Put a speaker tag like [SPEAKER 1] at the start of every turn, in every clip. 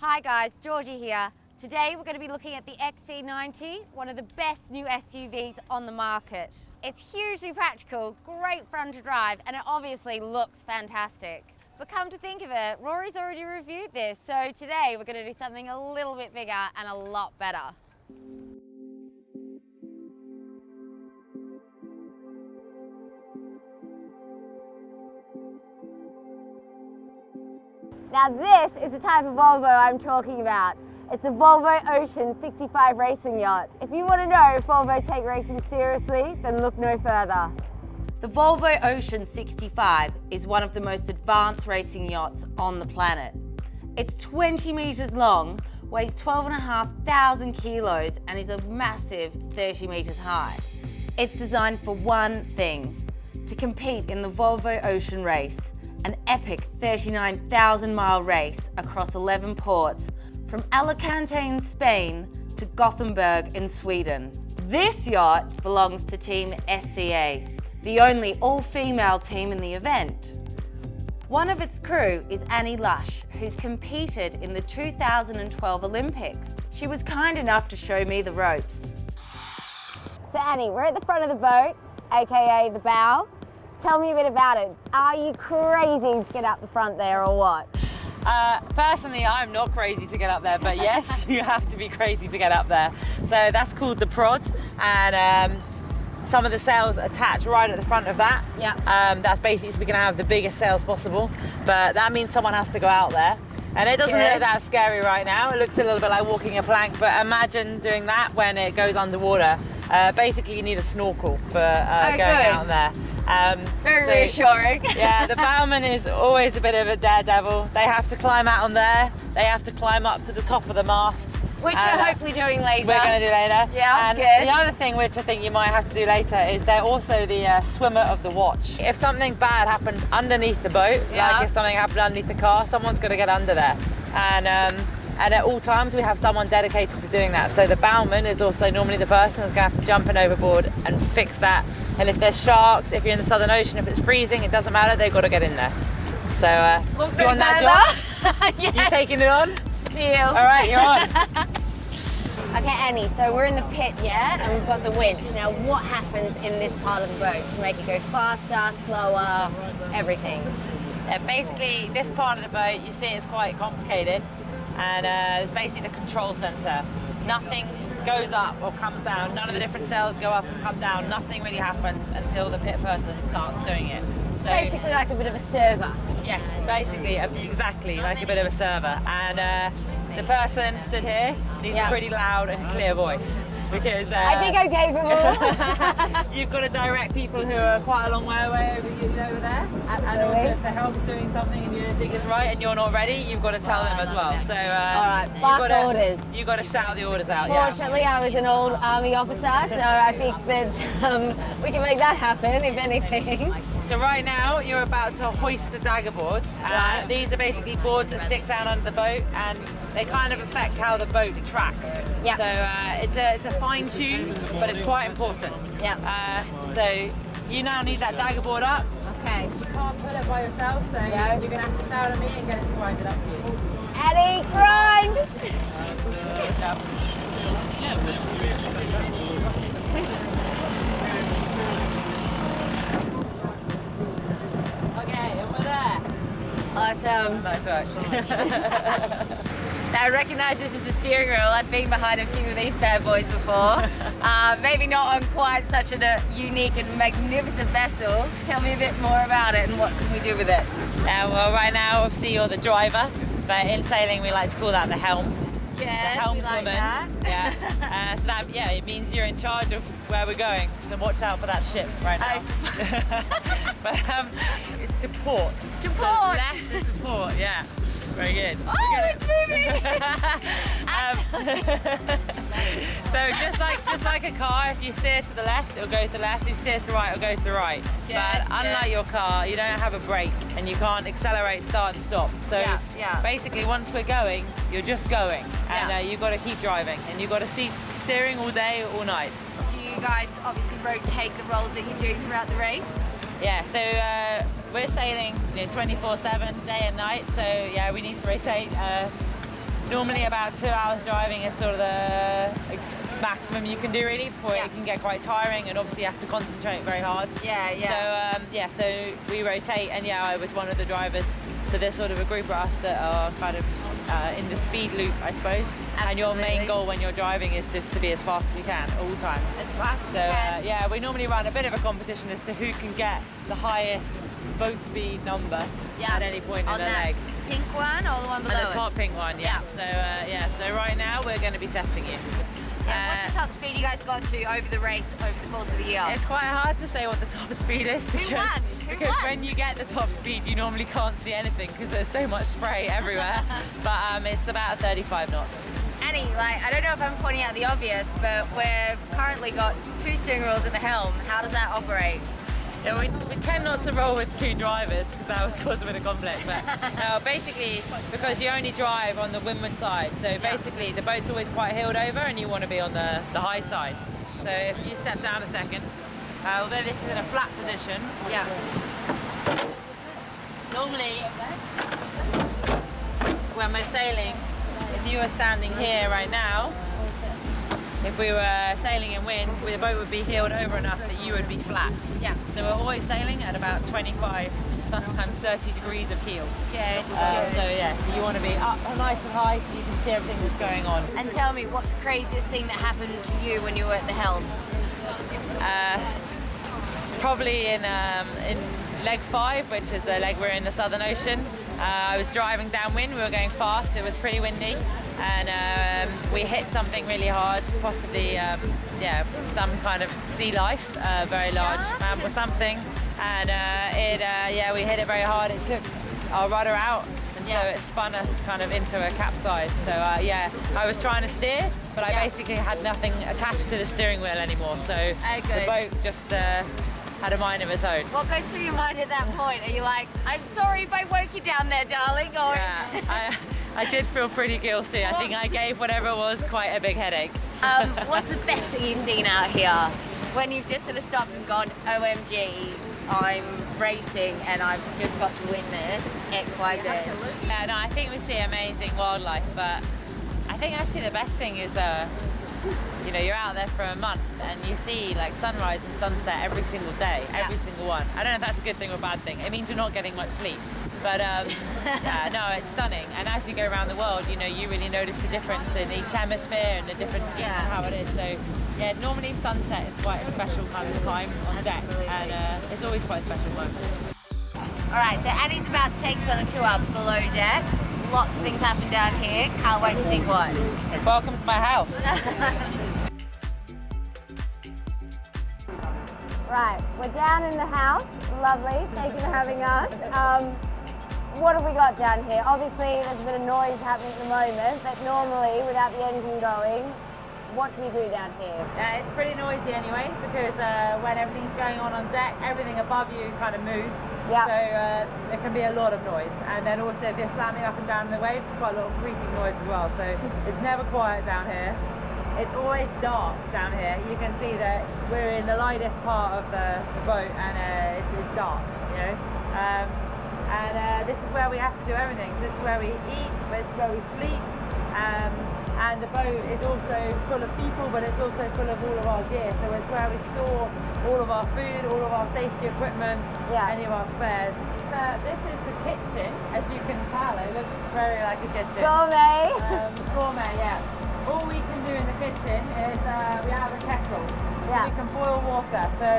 [SPEAKER 1] Hi guys, Georgie here. Today we're going to be looking at the XC90, one of the best new SUVs on the market. It's hugely practical, great fun to drive, and it obviously looks fantastic. But come to think of it, Rory's already reviewed this, so today we're going to do something a little bit bigger and a lot better. Now this is the type of Volvo I'm talking about. It's a Volvo Ocean 65 racing yacht. If you want to know if Volvo take racing seriously, then look no further. The Volvo Ocean 65 is one of the most advanced racing yachts on the planet. It's 20 meters long, weighs 12,500 kilos, and is a massive 30 meters high. It's designed for one thing, to compete in the Volvo Ocean Race, an epic 39,000-mile race across 11 ports from Alicante in Spain to Gothenburg in Sweden. This yacht belongs to Team SCA, the only all-female team in the event. One of its crew is Annie Lush, who's competed in the 2012 Olympics. She was kind enough to show me the ropes. So Annie, we're at the front of the boat, aka the bow. Tell me a bit about it. Are you crazy to get up the front there or what?
[SPEAKER 2] Personally, I'm not crazy to get up there, but yes, you have to be crazy to get up there. So that's called the prod, and some of the sails attach right at the front of that.
[SPEAKER 1] Yeah.
[SPEAKER 2] That's basically so we can have the biggest sails possible, but that means someone has to go out there. And it doesn't look that scary right now. It looks a little bit like walking a plank, but imagine doing that when it goes underwater. Basically, you need a snorkel for going out there.
[SPEAKER 1] Very reassuring.
[SPEAKER 2] Yeah, the bowman is always a bit of a daredevil. They have to climb out on there. They have to climb up to the top of the mast.
[SPEAKER 1] Which we're hopefully doing later.
[SPEAKER 2] We're going to do later.
[SPEAKER 1] Yeah,
[SPEAKER 2] and
[SPEAKER 1] good.
[SPEAKER 2] The other thing which I think you might have to do later is they're also the swimmer of the watch. If something bad happens underneath the boat, like if something happened underneath the car, someone's going to get under there. And at all times we have someone dedicated to doing that. So the bowman is also normally the person that's going to have to jump in overboard and fix that. And if there's sharks, if you're in the Southern Ocean, if it's freezing, it doesn't matter, they've got to get in there. So do you want that job?
[SPEAKER 1] Yes.
[SPEAKER 2] You taking it on?
[SPEAKER 1] Deal.
[SPEAKER 2] All right, you're on.
[SPEAKER 1] Okay, Annie, so we're in the pit, yeah? And we've got the winch. Now, what happens in this part of the boat to make it go faster, slower, everything?
[SPEAKER 2] Basically, this part of the boat, you see it's quite complicated. And it's basically the control center. Nothing goes up or comes down. None of the different sails go up and come down. Nothing really happens until the pit person starts doing it. So,
[SPEAKER 1] basically like a bit of a server.
[SPEAKER 2] Yes, basically, exactly, like a bit of a server. And the person stood here needs a pretty loud and clear voice. Because
[SPEAKER 1] I think I'm capable.
[SPEAKER 2] You've got to direct people who are quite a long way away over there.
[SPEAKER 1] Absolutely.
[SPEAKER 2] And also if the helm's doing something and you don't think it's right and you're not ready, you've got to tell them as well. So
[SPEAKER 1] all right, bark orders.
[SPEAKER 2] You've got to shout the orders out.
[SPEAKER 1] Fortunately, I was an old army officer, so I think that we can make that happen, if anything.
[SPEAKER 2] So right now, you're about to hoist the dagger board.
[SPEAKER 1] Right.
[SPEAKER 2] These are basically boards that stick down under the boat, and they kind of affect how the boat tracks.
[SPEAKER 1] Yeah.
[SPEAKER 2] So it's a fine tune, but it's quite important.
[SPEAKER 1] Yeah.
[SPEAKER 2] So you now need that dagger board up.
[SPEAKER 1] Okay.
[SPEAKER 2] You can't pull it by yourself, so you're going to have to shout at me and get it to grind it up for you.
[SPEAKER 1] Eddie, grind!
[SPEAKER 2] Okay, and we're there.
[SPEAKER 1] Awesome.
[SPEAKER 2] Nice work.
[SPEAKER 1] Now, I recognise this is the steering wheel. I've been behind a few of these bad boys before. Maybe not on quite such a unique and magnificent vessel. Tell me a bit more about it and what can we do with it?
[SPEAKER 2] Well, right now, obviously, you're the driver, but in sailing, we like to call that the helm.
[SPEAKER 1] Yeah,
[SPEAKER 2] the helmswoman.
[SPEAKER 1] like that.
[SPEAKER 2] Yeah. So that, it means you're in charge of where we're going. So watch out for that ship right now. But it's to port.
[SPEAKER 1] To port.
[SPEAKER 2] Left is to port. Yeah. Very good.
[SPEAKER 1] Oh, it's moving!
[SPEAKER 2] So just like a car, if you steer to the left, it'll go to the left. If you steer to the right, it'll go to the right. But unlike your car, you don't have a brake and you can't accelerate, start and stop. So basically, once we're going, you're just going. And you've got to keep driving. And you've got to keep steering all day, all night.
[SPEAKER 1] Do you guys obviously rotate the roles that you're doing throughout the race?
[SPEAKER 2] Yeah, so we're sailing 24/7, day and night. So yeah, we need to rotate Normally about 2 hours driving is sort of the maximum you can do really before it can get quite tiring, and obviously you have to concentrate very hard. So we rotate, and I was one of the drivers. So there's sort of a group of us that are kind of in the speed loop, I suppose. Absolutely. And your main goal when you're driving is just to be as fast as you can all times.
[SPEAKER 1] As fast as you can.
[SPEAKER 2] We normally run a bit of a competition as to who can get the highest boat speed number at any point in the leg.
[SPEAKER 1] Pink one or the one below?
[SPEAKER 2] The top pink one, So right now we're going to be testing you.
[SPEAKER 1] What's the top speed you guys got to over the race, over the course of the year?
[SPEAKER 2] It's quite hard to say what the top speed is because when you get the top speed you normally can't see anything because there's so much spray everywhere. But it's about 35 knots.
[SPEAKER 1] Annie, I don't know if I'm pointing out the obvious, but we've currently got 2 steering wheels in the Helm. How does that operate?
[SPEAKER 2] Yeah, we tend not to roll with 2 drivers because that would cause a bit of conflict. But no, basically, because you only drive on the windward side, so basically the boat's always quite heeled over and you want to be on the high side. So if you step down a second, although this is in a flat position, normally when we're sailing, if you were standing here right now, if we were sailing in wind, the boat would be heeled over enough that you would be flat. So we're always sailing at about 25, sometimes 30 degrees of keel. So you want to be up nice and high so you can see everything that's going on.
[SPEAKER 1] And tell me, what's the craziest thing that happened to you when you were at the Helm?
[SPEAKER 2] It's probably in leg 5, which is the leg we're in the Southern Ocean. I was driving downwind, we were going fast, it was pretty windy. And we hit something really hard, possibly some kind of sea life, very large mammal or something. And we hit it very hard. It took our rudder out, and so it spun us kind of into a capsize. So I was trying to steer, but I basically had nothing attached to the steering wheel anymore. So the boat just had a mind of its own.
[SPEAKER 1] What goes through your mind at that point? Are you like, I'm sorry if I woke you down there, darling? Or
[SPEAKER 2] I did feel pretty guilty. I think I gave whatever it was quite a big headache.
[SPEAKER 1] What's the best thing you've seen out here? When you've just sort of stopped and gone, OMG, I'm racing and I've just got to witness X, Y, Z.
[SPEAKER 2] Yeah, no, I think we see amazing wildlife, but I think actually the best thing is you're out there for a month and you see like sunrise and sunset every single day, every single one. I don't know if that's a good thing or a bad thing. It means you're not getting much sleep. But no, it's stunning. And as you go around the world, you really notice the difference in each hemisphere and the different how it is. So normally sunset is quite a special kind of time on the deck, and it's always quite a special one.
[SPEAKER 1] All right, so Annie's about to take us on a tour below deck. Lots of things happen down here. Can't wait to see what.
[SPEAKER 2] Welcome to my house.
[SPEAKER 1] Right, we're down in the house. Lovely. Thank you for having us. What have we got down here? Obviously, there's a bit of noise happening at the moment, but normally, without the engine going, what do you do down here?
[SPEAKER 2] It's pretty noisy anyway, because when everything's going on deck, everything above you kind of moves. So there can be a lot of noise. And then also if you're slamming up and down in the waves, quite a lot of creaking noise as well. So it's never quiet down here. It's always dark down here. You can see that we're in the lightest part of the boat, and it's dark, and this is where we have to do everything. So this is where we eat, this is where we sleep, and the boat is also full of people, but it's also full of all of our gear. So it's where we store all of our food, all of our safety equipment, any of our spares. This is the kitchen, as you can tell. It looks very like a kitchen.
[SPEAKER 1] Gourmet.
[SPEAKER 2] Gourmet, yeah. All we can do in the kitchen is we have a kettle. You can boil water. So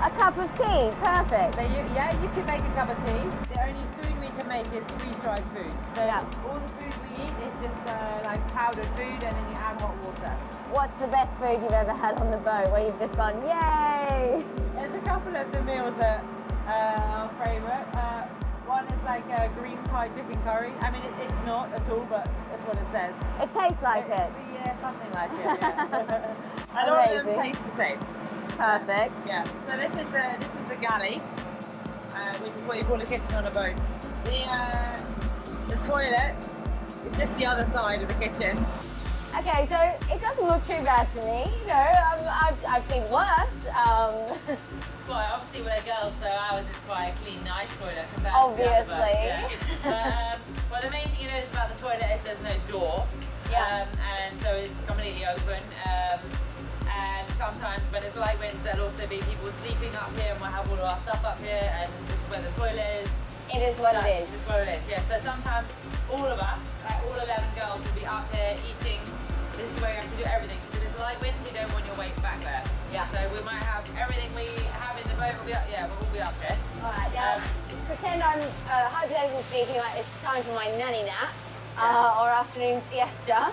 [SPEAKER 1] a cup of tea, perfect.
[SPEAKER 2] So you can make a cup of tea. The only food we can make is freeze-dried food. So all the food we eat is just like powdered food, and then you add hot water.
[SPEAKER 1] What's the best food you've ever had on the boat where you've just gone, yay?
[SPEAKER 2] There's a couple of the meals that are our favourite. One is like a green Thai chicken curry. I mean, it's not at all, but that's what it says.
[SPEAKER 1] It tastes like it.
[SPEAKER 2] Yeah, something like it. Yeah. And all of them taste the same.
[SPEAKER 1] Perfect.
[SPEAKER 2] Yeah. So this is the galley, which is what you call a kitchen on a boat. The toilet is just the other side of the kitchen.
[SPEAKER 1] Okay, so it doesn't look too bad to me. You know, I've seen worse.
[SPEAKER 2] Well, obviously we're girls, so ours is quite a clean, nice toilet compared
[SPEAKER 1] Obviously.
[SPEAKER 2] to the other boats, yeah. Well, the main thing you notice about the toilet is there's no door.
[SPEAKER 1] Yeah.
[SPEAKER 2] And so it's completely open. And sometimes when there's light winds, there'll also be people sleeping up here, and we'll have all of our stuff up here, and this is where the toilet is.
[SPEAKER 1] It is what it is.
[SPEAKER 2] It's what it is, yeah. So sometimes all of us, like all 11 girls, will be up here eating. This is where you have to do everything. Because if it's light winds, you don't want your weight back there.
[SPEAKER 1] Yeah.
[SPEAKER 2] So we might have everything we have in the boat will be up, yeah, we'll all be up here.
[SPEAKER 1] Alright, now pretend I'm, hypothetically speaking, like it's time for my nanny nap or afternoon siesta.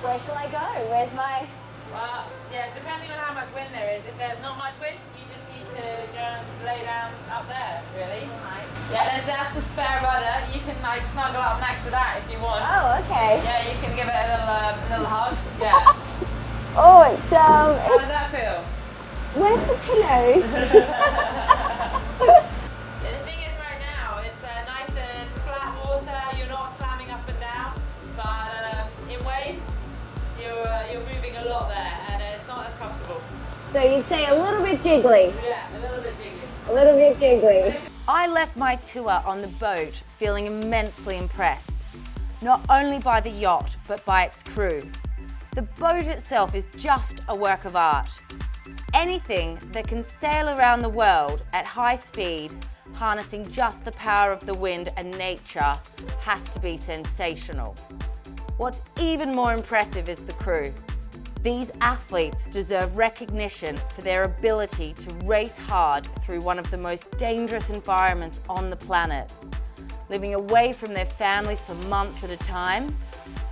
[SPEAKER 1] Where shall I go? Where's my...
[SPEAKER 2] Well, yeah, depending on how much wind there is. If there's not much wind, you just need to go and lay down up there, really.
[SPEAKER 1] Right.
[SPEAKER 2] Yeah, that's the spare rudder. You can like snuggle up next to that if you want.
[SPEAKER 1] Oh, okay.
[SPEAKER 2] Yeah, you can give it a little hug. Yeah.
[SPEAKER 1] Oh, it's
[SPEAKER 2] How does that feel?
[SPEAKER 1] Where's the pillows?
[SPEAKER 2] Yeah, the thing is right now, it's nice and flat water. You're not slamming up and down, but in waves, you're moving a lot there, and it's not as comfortable.
[SPEAKER 1] So you'd say a little bit jiggly.
[SPEAKER 2] Yeah, a little bit jiggly.
[SPEAKER 1] A little bit jiggly.
[SPEAKER 3] I left my tour on the boat feeling immensely impressed, not only by the yacht, but by its crew. The boat itself is just a work of art. Anything that can sail around the world at high speed, harnessing just the power of the wind and nature, has to be sensational. What's even more impressive is the crew. These athletes deserve recognition for their ability to race hard through one of the most dangerous environments on the planet, living away from their families for months at a time,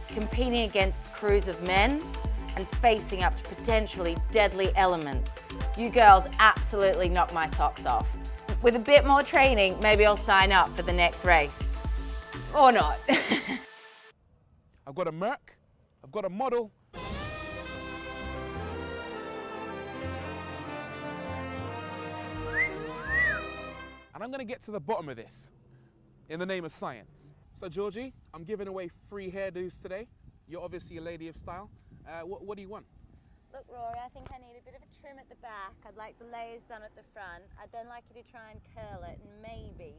[SPEAKER 3] competing against crews of men, and facing up to potentially deadly elements. You girls absolutely knocked my socks off. With a bit more training, maybe I'll sign up for the next race. Or not.
[SPEAKER 4] I've got a Merc, I've got a model. And I'm gonna get to the bottom of this in the name of science. So Georgie, I'm giving away free hairdos today. You're obviously a lady of style. What do you want?
[SPEAKER 3] Look, Rory, I think I need a bit of a trim at the back. I'd like the layers done at the front. I'd then like you to try and curl it and maybe